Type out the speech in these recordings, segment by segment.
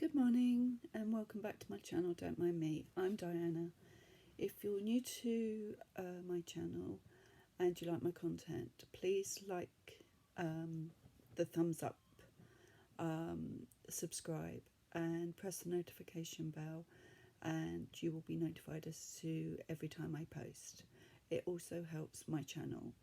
Good morning and welcome back to my channel, Don't Mind Me. I'm Diana. If you're new to my channel and you like my content, please like the thumbs up, subscribe and press the notification bell, and you will be notified as to every time I post. It also helps my channel.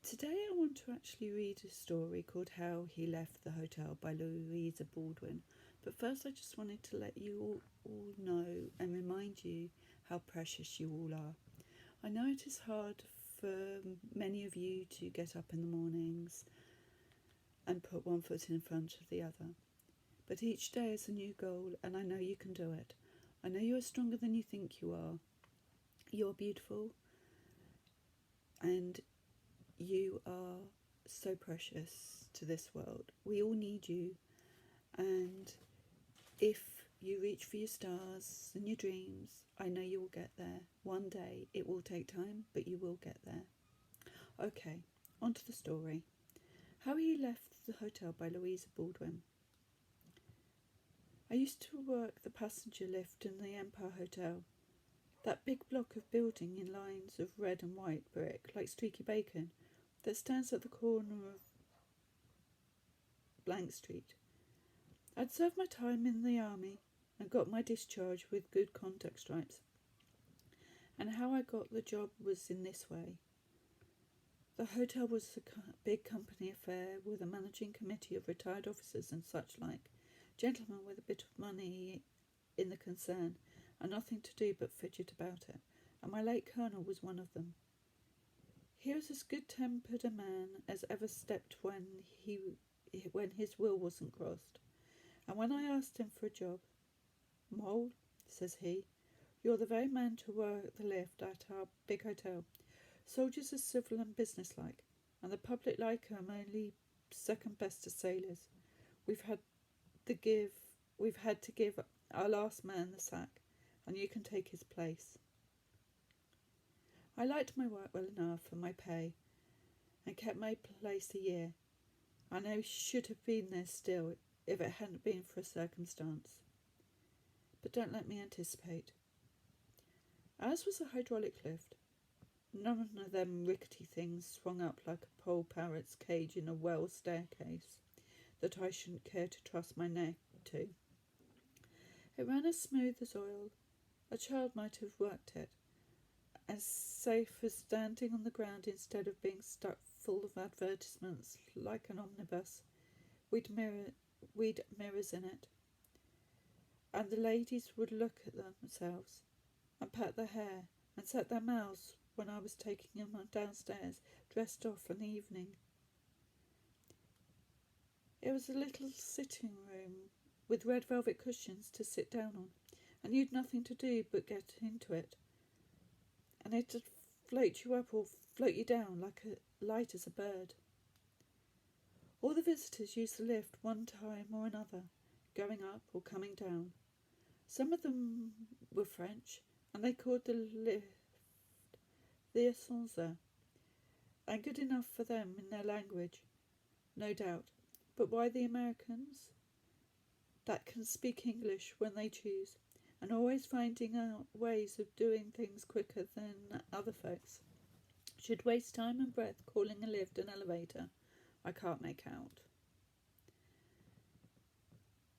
Today I want to actually read a story called How He Left the Hotel by Louisa Baldwin. But first I just wanted to let you all know and remind you how precious you all are. I know it is hard for many of you to get up in the mornings and put one foot in front of the other. But each day is a new goal, and I know you can do it. I know you are stronger than you think you are. You are beautiful and you are so precious to this world. We all need you, and if you reach for your stars and your dreams, I know you will get there. One day. It will take time, but you will get there. Okay, on to the story. How He Left the Hotel by Louisa Baldwin. I used to work the passenger lift in the Empire Hotel. That big block of building in lines of red and white brick, like streaky bacon, that stands at the corner of Blank Street. I'd served my time in the army and got my discharge with good contact stripes. And how I got the job was in this way. The hotel was a big company affair with a managing committee of retired officers and such like, gentlemen with a bit of money in the concern and nothing to do but fidget about it, and my late colonel was one of them. He was as good-tempered a man as ever stepped when his will wasn't crossed. And when I asked him for a job, "Mole," says he, "you're the very man to work the lift at our big hotel. Soldiers are civil and businesslike, and the public like 'em only second best to sailors. We've had to give our last man the sack, and you can take his place." I liked my work well enough and my pay, and kept my place a year. And I should have been there still if it hadn't been for a circumstance. But don't let me anticipate. Ours was a hydraulic lift. None of them rickety things swung up like a pole parrot's cage in a well staircase that I shouldn't care to trust my neck to. It ran as smooth as oil. A child might have worked it. As safe as standing on the ground instead of being stuck full of advertisements like an omnibus. We'd mirrors in it, and the ladies would look at themselves and pat their hair and set their mouths when I was taking them downstairs, dressed off for the evening. It was a little sitting room with red velvet cushions to sit down on, and you'd nothing to do but get into it, and it'd float you up or float you down like light as a bird. All the visitors used the lift one time or another, going up or coming down. Some of them were French, and they called the lift the ascenseur, and good enough for them in their language, no doubt. But why the Americans, that can speak English when they choose, and always finding out ways of doing things quicker than other folks, should waste time and breath calling a lift an elevator, I can't make out.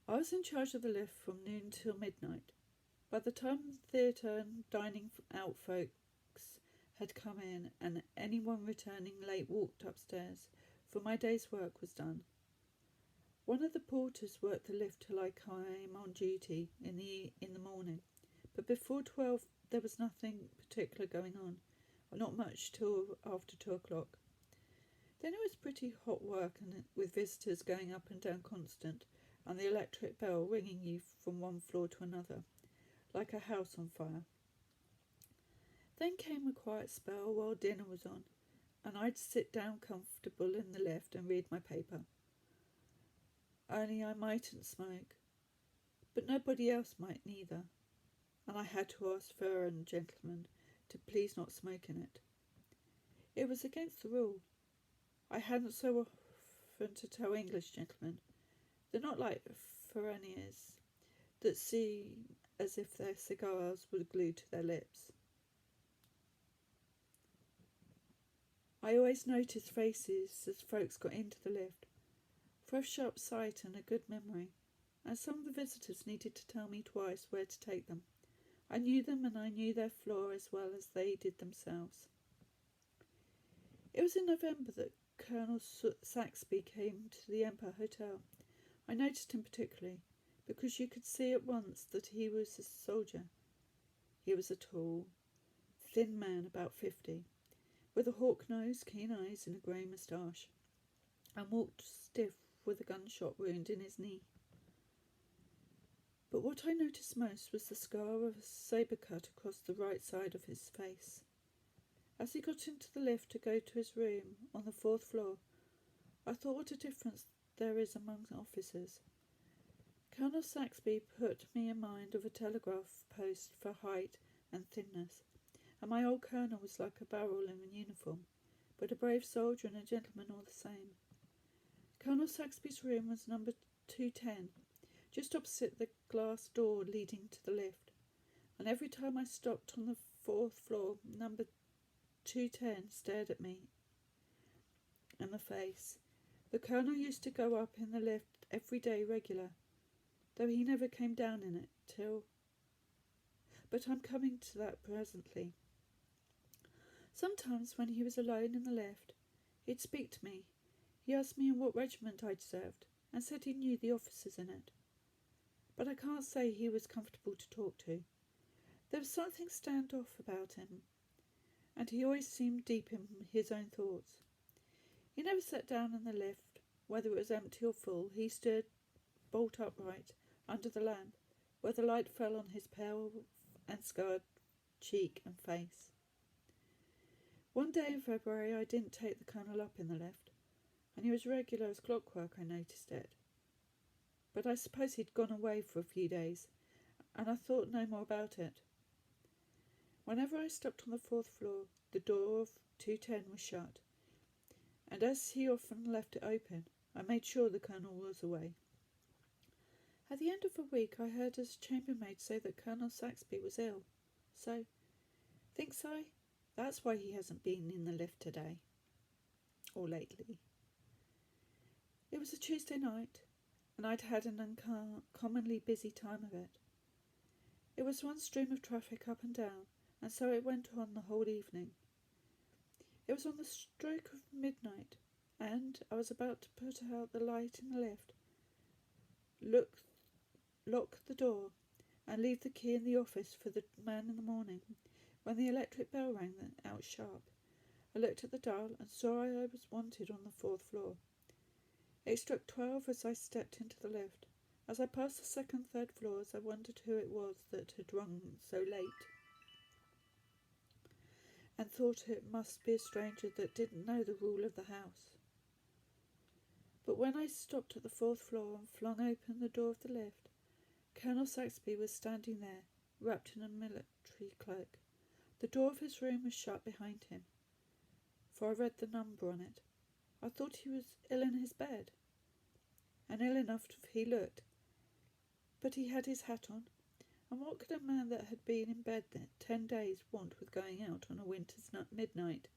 I was in charge of the lift from noon till midnight. By the time the theatre and dining out folks had come in and anyone returning late walked upstairs, for my day's work was done. One of the porters worked the lift till I came on duty in the morning, but before 12 there was nothing particular going on, not much till after 2 o'clock. Then it was pretty hot work, and with visitors going up and down constant, and the electric bell ringing you from one floor to another, like a house on fire. Then came a quiet spell while dinner was on, and I'd sit down comfortable in the lift and read my paper. Only I mightn't smoke, but nobody else might neither, and I had to ask for a gentleman to please not smoke in it. It was against the rule. I hadn't so often to tell English gentlemen. They're not like foreigners that seem as if their cigars were glued to their lips. I always noticed faces as folks got into the lift, for I've sharp sight and a good memory, and some of the visitors needed to tell me twice where to take them. I knew them, and I knew their floor as well as they did themselves. It was in November that Colonel Saxby came to the Empire Hotel. I noticed him particularly, because you could see at once that he was a soldier. He was a tall, thin man about 50, with a hawk nose, keen eyes, and a grey moustache, and walked stiff with a gunshot wound in his knee. But what I noticed most was the scar of a sabre cut across the right side of his face. As he got into the lift to go to his room on the 4th floor, I thought what a difference there is among officers. Colonel Saxby put me in mind of a telegraph post for height and thinness, and my old colonel was like a barrel in a uniform, but a brave soldier and a gentleman all the same. Colonel Saxby's room was number 210, just opposite the glass door leading to the lift, and every time I stopped on the 4th floor, number 210 stared at me in the face. The colonel used to go up in the lift every day regular, though he never came down in it till... But I'm coming to that presently. Sometimes when he was alone in the lift, he'd speak to me. He asked me in what regiment I'd served, and said he knew the officers in it. But I can't say he was comfortable to talk to. There was something stand-off about him, and he always seemed deep in his own thoughts. He never sat down in the lift, whether it was empty or full. He stood bolt upright under the lamp, where the light fell on his pale and scarred cheek and face. One day in February I didn't take the colonel up in the lift, and he was regular as clockwork. I noticed it. But I suppose he'd gone away for a few days, and I thought no more about it. Whenever I stopped on the 4th floor, the door of 210 was shut, and as he often left it open, I made sure the colonel was away. At the end of a week I heard his chambermaid say that Colonel Saxby was ill, so, thinks I, that's why he hasn't been in the lift today, or lately. It was a Tuesday night, and I'd had an uncommonly busy time of it. It was one stream of traffic up and down, and so it went on the whole evening. It was on the stroke of midnight, and I was about to put out the light in the lift, lock the door, and leave the key in the office for the man in the morning, when the electric bell rang out sharp. I looked at the dial and saw I was wanted on the 4th floor. It struck 12 as I stepped into the lift. As I passed the 2nd, 3rd floors, I wondered who it was that had rung so late, and thought it must be a stranger that didn't know the rule of the house. But when I stopped at the 4th floor and flung open the door of the lift, Colonel Saxby was standing there, wrapped in a military cloak. The door of his room was shut behind him, for I read the number on it. I thought he was ill in his bed, and ill enough he looked, but he had his hat on, and what could a man that had been in bed 10 days want with going out on a winter's midnight?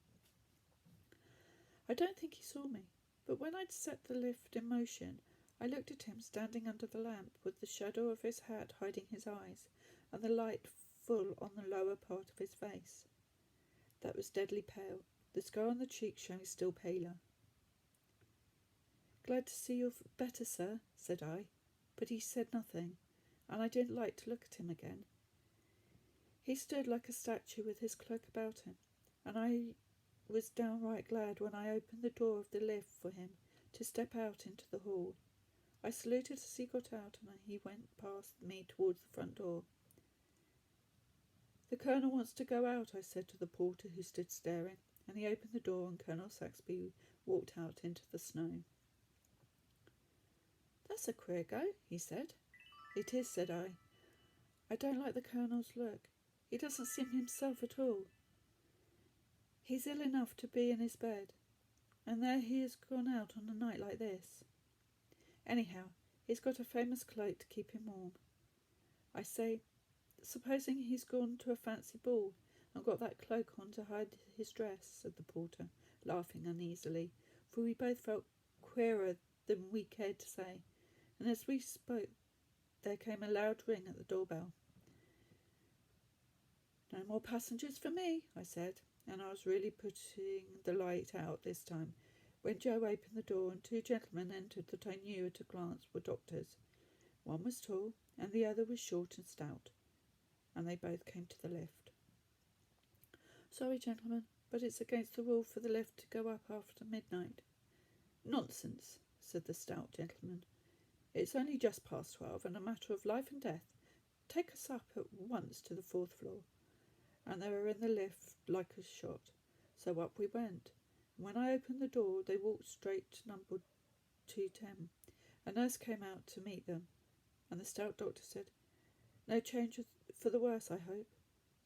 I don't think he saw me, but when I'd set the lift in motion, I looked at him standing under the lamp with the shadow of his hat hiding his eyes, and the light full on the lower part of his face. That was deadly pale, the scar on the cheek showing still paler. "Glad to see you're better, sir," said I, but he said nothing, and I didn't like to look at him again. He stood like a statue with his cloak about him, and I was downright glad when I opened the door of the lift for him to step out into the hall. I saluted as he got out, and he went past me towards the front door. "The colonel wants to go out," I said to the porter who stood staring, and he opened the door and Colonel Saxby walked out into the snow. "That's a queer go," he said. "It is," said I. "I don't like the colonel's look. He doesn't seem himself at all. He's ill enough to be in his bed, and there he has gone out on a night like this. Anyhow, He's got a famous cloak to keep him warm. I say, supposing he's gone to a fancy ball and got that cloak on to hide his dress, said the porter, laughing uneasily, for we both felt queerer than we cared to say, and as we spoke there came a loud ring at the doorbell. No more passengers for me, I said, and I was really putting the light out this time, when Joe opened the door and two gentlemen entered that I knew at a glance were doctors. One was tall and the other was short and stout, and they both came to the lift. Sorry, gentlemen, but it's against the rule for the lift to go up after midnight. Nonsense, said the stout gentleman. It's only just past 12 and a matter of life and death. Take us up at once to the 4th floor. And they were in the lift like a shot. So up we went. And when I opened the door, they walked straight to number 210. A nurse came out to meet them, and the stout doctor said, No change for the worse, I hope.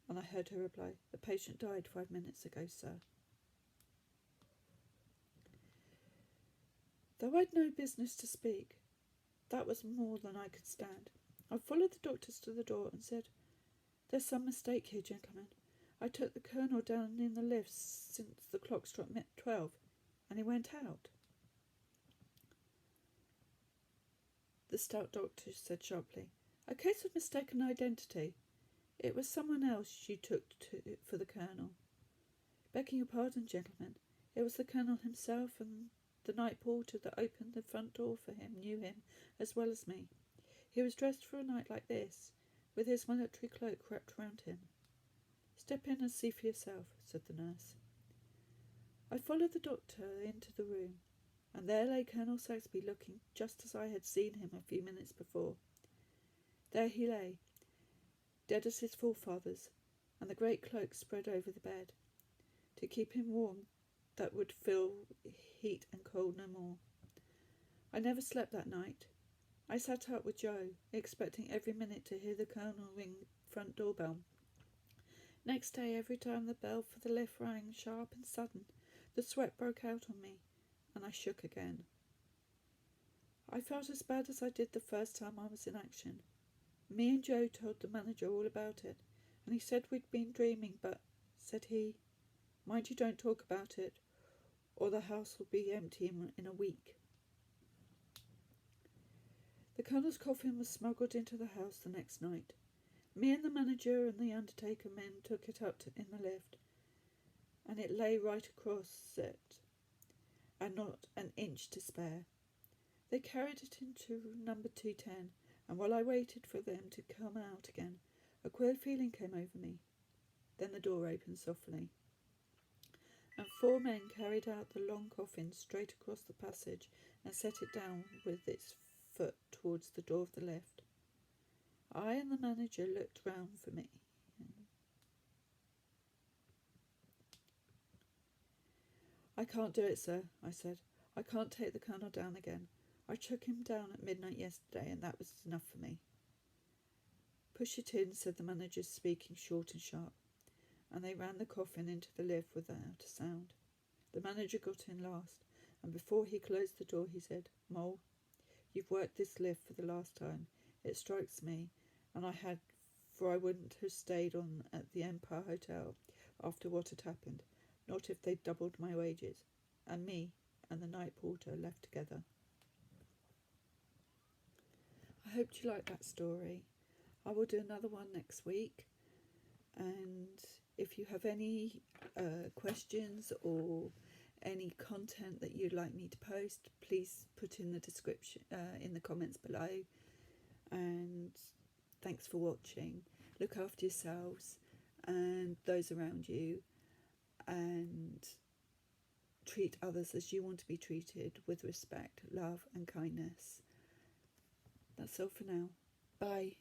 And I heard her reply, The patient died 5 minutes ago, sir. Though I'd no business to speak, that was more than I could stand. I followed the doctors to the door and said, There's some mistake here, gentlemen. I took the colonel down in the lift since the clock struck 12, and he went out. The stout doctor said sharply, A case of mistaken identity. It was someone else you took for the colonel. Begging your pardon, gentlemen, it was the colonel himself, and the night porter that opened the front door for him knew him as well as me. He was dressed for a night like this, with his military cloak wrapped round him. Step in and see for yourself, said the nurse. I followed the doctor into the room, and there lay Colonel Saxby looking just as I had seen him a few minutes before. There he lay, dead as his forefathers, and the great cloak spread over the bed, to keep him warm that would feel heat and cold no more. I never slept that night. I sat up with Joe, expecting every minute to hear the colonel ring the front doorbell. Next day, every time the bell for the lift rang sharp and sudden, the sweat broke out on me, and I shook again. I felt as bad as I did the first time I was in action. Me and Joe told the manager all about it, and he said we'd been dreaming, but, said he, mind you don't talk about it, or the house will be empty in a week. The colonel's coffin was smuggled into the house the next night. Me and the manager and the undertaker men took it up in the lift, and it lay right across it, and not an inch to spare. They carried it into number 210, and while I waited for them to come out again, a queer feeling came over me. Then the door opened softly, and 4 men carried out the long coffin straight across the passage and set it down with its foot towards the door of the lift. I and the manager looked round for me. I can't do it, sir, I said. I can't take the colonel down again. I took him down at midnight yesterday, and that was enough for me. Push it in, said the manager, speaking short and sharp, and they ran the coffin into the lift without a sound. The manager got in last, and before he closed the door he said, Mole, you've worked this lift for the last time. It strikes me, and for I wouldn't have stayed on at the Empire Hotel after what had happened, not if they'd doubled my wages, and me and the night porter left together. I hope you liked that story. I will do another one next week, and if you have any questions or any content that you'd like me to post, please put in the description, in the comments below. And thanks for watching. Look after yourselves and those around you, and treat others as you want to be treated, with respect, love and kindness. That's all for now. Bye.